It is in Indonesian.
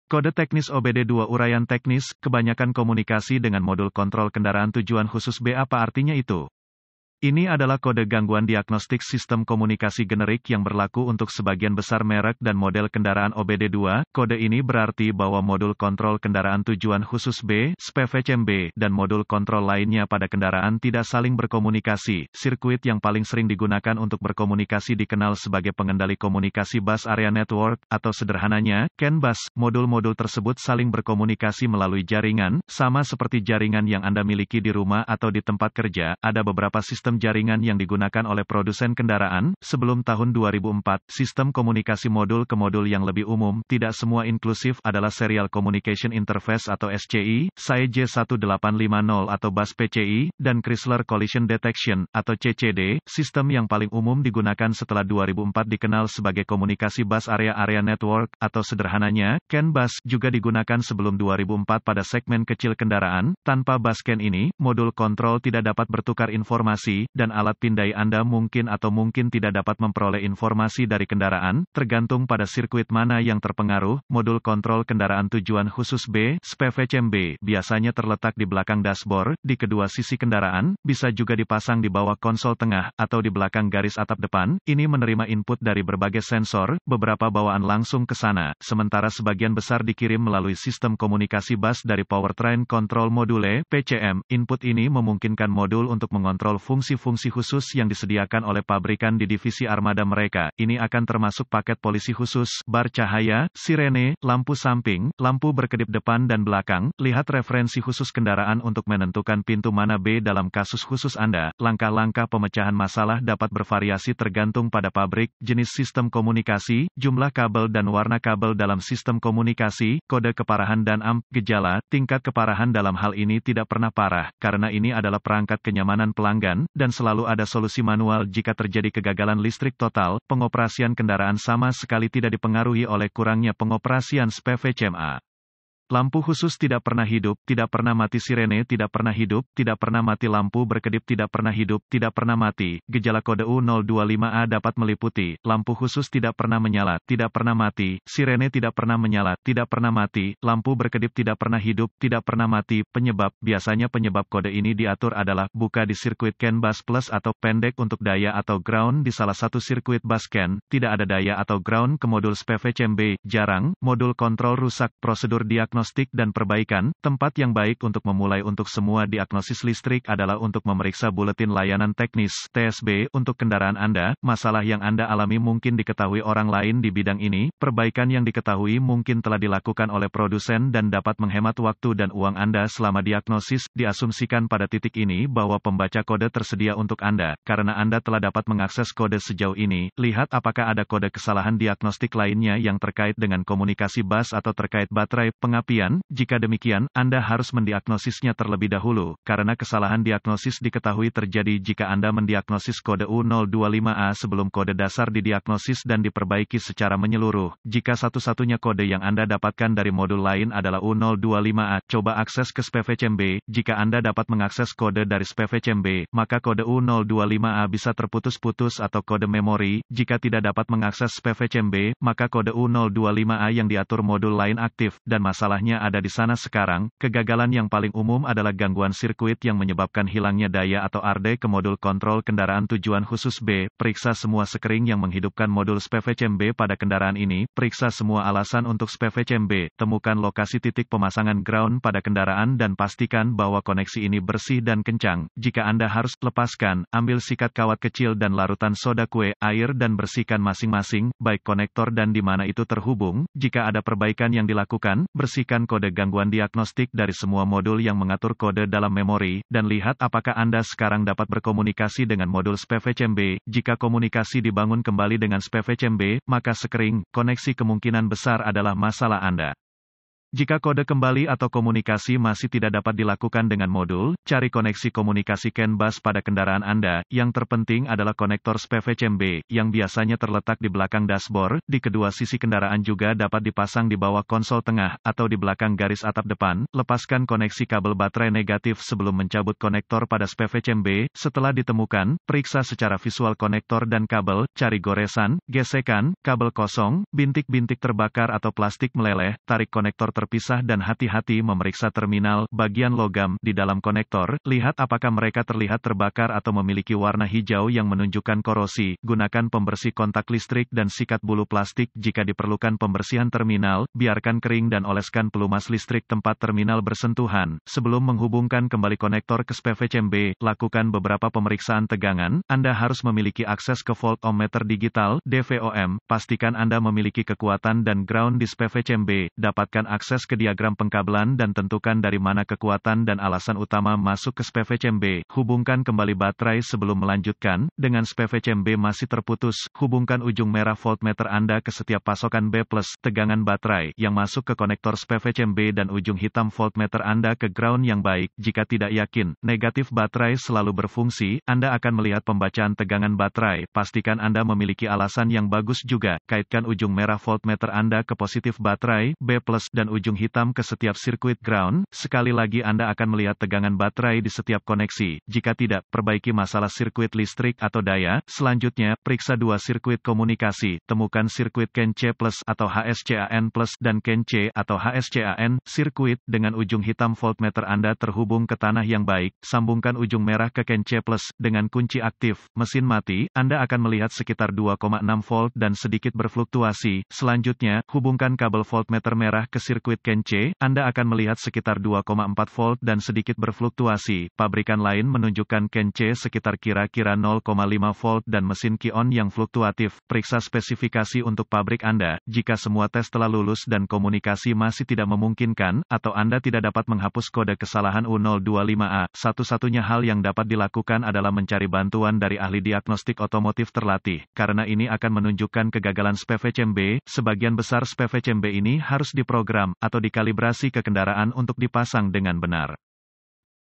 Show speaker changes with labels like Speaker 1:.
Speaker 1: Kode teknis OBD2 uraian teknis, kebanyakan komunikasi dengan modul kontrol kendaraan tujuan khusus B. Apa artinya itu? Ini adalah kode gangguan diagnostik sistem komunikasi generik yang berlaku untuk sebagian besar merek dan model kendaraan OBD2. Kode ini berarti bahwa modul kontrol kendaraan tujuan khusus B, SPVCM-B, dan modul kontrol lainnya pada kendaraan tidak saling berkomunikasi. Sirkuit yang paling sering digunakan untuk berkomunikasi dikenal sebagai pengendali komunikasi bus area network, atau sederhananya, CAN bus. Modul-modul tersebut saling berkomunikasi melalui jaringan, sama seperti jaringan yang Anda miliki di rumah atau di tempat kerja. Ada beberapa sistem jaringan yang digunakan oleh produsen kendaraan. Sebelum tahun 2004, sistem komunikasi modul ke modul yang lebih umum, tidak semua inklusif, adalah Serial Communication Interface atau SCI, SAE J1850 atau bus PCI, dan Chrysler Collision Detection, atau CCD. Sistem yang paling umum digunakan setelah 2004 dikenal sebagai komunikasi bus area network, atau sederhananya, CAN bus, juga digunakan sebelum 2004 pada segmen kecil kendaraan. Tanpa bus CAN ini, modul kontrol tidak dapat bertukar informasi, dan alat pindai Anda mungkin atau mungkin tidak dapat memperoleh informasi dari kendaraan, tergantung pada sirkuit mana yang terpengaruh. Modul kontrol kendaraan tujuan khusus B, SPVCM-B, biasanya terletak di belakang dashboard, di kedua sisi kendaraan, bisa juga dipasang di bawah konsol tengah, atau di belakang garis atap depan. Ini menerima input dari berbagai sensor, beberapa bawaan langsung ke sana, sementara sebagian besar dikirim melalui sistem komunikasi bus dari Powertrain Control Module, PCM. Input ini memungkinkan modul untuk mengontrol fungsi-fungsi khusus yang disediakan oleh pabrikan di divisi armada mereka. Ini akan termasuk paket polisi khusus, bar cahaya, sirene, lampu samping, lampu berkedip depan dan belakang. Lihat referensi khusus kendaraan untuk menentukan pintu mana B dalam kasus khusus Anda. Langkah-langkah pemecahan masalah dapat bervariasi tergantung pada pabrik, jenis sistem komunikasi, jumlah kabel dan warna kabel dalam sistem komunikasi, kode keparahan dan gejala. Tingkat keparahan dalam hal ini tidak pernah parah, karena ini adalah perangkat kenyamanan pelanggan, dan selalu ada solusi manual jika terjadi kegagalan listrik total. Pengoperasian kendaraan sama sekali tidak dipengaruhi oleh kurangnya pengoperasian SPVCM-A. Lampu khusus tidak pernah hidup, tidak pernah mati. Sirene tidak pernah hidup, tidak pernah mati. Lampu berkedip tidak pernah hidup, tidak pernah mati. Gejala kode U025A dapat meliputi, lampu khusus tidak pernah menyala, tidak pernah mati. Sirene tidak pernah menyala, tidak pernah mati. Lampu berkedip tidak pernah hidup, tidak pernah mati. Penyebab, biasanya penyebab kode ini diatur adalah, buka di sirkuit CAN bus plus atau pendek untuk daya atau ground di salah satu sirkuit bus CAN, tidak ada daya atau ground ke modul SPVCM-B, jarang, modul kontrol rusak. Prosedur diagnostik dan perbaikan. Tempat yang baik untuk memulai untuk semua diagnosis listrik adalah untuk memeriksa buletin layanan teknis (TSB) untuk kendaraan Anda. Masalah yang Anda alami mungkin diketahui orang lain di bidang ini. Perbaikan yang diketahui mungkin telah dilakukan oleh produsen dan dapat menghemat waktu dan uang Anda selama diagnosis. Diasumsikan pada titik ini bahwa pembaca kode tersedia untuk Anda. Karena Anda telah dapat mengakses kode sejauh ini, lihat apakah ada kode kesalahan diagnostik lainnya yang terkait dengan komunikasi bus atau terkait baterai pengapian. Jika demikian, Anda harus mendiagnosisnya terlebih dahulu, karena kesalahan diagnosis diketahui terjadi jika Anda mendiagnosis kode U025A sebelum kode dasar didiagnosis dan diperbaiki secara menyeluruh. Jika satu-satunya kode yang Anda dapatkan dari modul lain adalah U025A, coba akses ke SPVCM-B. Jika Anda dapat mengakses kode dari SPVCM-B, maka kode U025A bisa terputus-putus atau kode memori. Jika tidak dapat mengakses SPVCM-B, maka kode U025A yang diatur modul lain aktif, dan masalahnya ada di sana sekarang. Kegagalan yang paling umum adalah gangguan sirkuit yang menyebabkan hilangnya daya atau arde ke modul kontrol kendaraan tujuan khusus B. Periksa semua sekring yang menghidupkan modul SPVCM-B pada kendaraan ini. Periksa semua alasan untuk SPVCM-B. Temukan lokasi titik pemasangan ground pada kendaraan dan pastikan bahwa koneksi ini bersih dan kencang. Jika Anda harus lepaskan, ambil sikat kawat kecil dan larutan soda kue, air dan bersihkan masing-masing, baik konektor dan di mana itu terhubung. Jika ada perbaikan yang dilakukan, bersihkan kode gangguan diagnostik dari semua modul yang mengatur kode dalam memori, dan lihat apakah Anda sekarang dapat berkomunikasi dengan modul SPVCM-B. Jika komunikasi dibangun kembali dengan SPVCM-B, maka sekring koneksi kemungkinan besar adalah masalah Anda. Jika kode kembali atau komunikasi masih tidak dapat dilakukan dengan modul, cari koneksi komunikasi CAN bus pada kendaraan Anda. Yang terpenting adalah konektor SPVCMB, yang biasanya terletak di belakang dashboard, di kedua sisi kendaraan juga dapat dipasang di bawah konsol tengah, atau di belakang garis atap depan. Lepaskan koneksi kabel baterai negatif sebelum mencabut konektor pada SPVCMB. Setelah ditemukan, periksa secara visual konektor dan kabel, cari goresan, gesekan, kabel kosong, bintik-bintik terbakar atau plastik meleleh, tarik konektor terpisah dan hati-hati memeriksa terminal, bagian logam, di dalam konektor, lihat apakah mereka terlihat terbakar atau memiliki warna hijau yang menunjukkan korosi, gunakan pembersih kontak listrik dan sikat bulu plastik jika diperlukan pembersihan terminal, biarkan kering dan oleskan pelumas listrik tempat terminal bersentuhan. Sebelum menghubungkan kembali konektor ke SPVCMB, lakukan beberapa pemeriksaan tegangan, Anda harus memiliki akses ke voltmeter digital, DVOM, pastikan Anda memiliki kekuatan dan ground di SPVCMB, dapatkan akses ke diagram pengkabelan dan tentukan dari mana kekuatan dan alasan utama masuk ke SPVCMB. Hubungkan kembali baterai sebelum melanjutkan. Dengan SPVCMB masih terputus, hubungkan ujung merah voltmeter Anda ke setiap pasokan B+, tegangan baterai, yang masuk ke konektor SPVCMB dan ujung hitam voltmeter Anda ke ground yang baik. Jika tidak yakin, negatif baterai selalu berfungsi, Anda akan melihat pembacaan tegangan baterai. Pastikan Anda memiliki alasan yang bagus juga. Kaitkan ujung merah voltmeter Anda ke positif baterai, B+, dan ujung hitam ke setiap sirkuit ground. Sekali lagi Anda akan melihat tegangan baterai di setiap koneksi. Jika tidak, perbaiki masalah sirkuit listrik atau daya. Selanjutnya, periksa dua sirkuit komunikasi. Temukan sirkuit CAN C+ atau HSCAN+ dan CAN C atau HSCAN. Sirkuit dengan ujung hitam voltmeter Anda terhubung ke tanah yang baik. Sambungkan ujung merah ke CAN C+ dengan kunci aktif. Mesin mati, Anda akan melihat sekitar 2,6 volt dan sedikit berfluktuasi. Selanjutnya, hubungkan kabel voltmeter merah ke sirkuit CAN C, Anda akan melihat sekitar 2,4 volt dan sedikit berfluktuasi. Pabrikan lain menunjukkan CAN C sekitar kira-kira 0,5 volt dan mesin Ki-on yang fluktuatif. Periksa spesifikasi untuk pabrik Anda. Jika semua tes telah lulus dan komunikasi masih tidak memungkinkan, atau Anda tidak dapat menghapus kode kesalahan U025A, satu-satunya hal yang dapat dilakukan adalah mencari bantuan dari ahli diagnostik otomotif terlatih. Karena ini akan menunjukkan kegagalan SPVCMB, sebagian besar SPVCMB ini harus diprogram atau dikalibrasi ke kendaraan untuk dipasang dengan benar.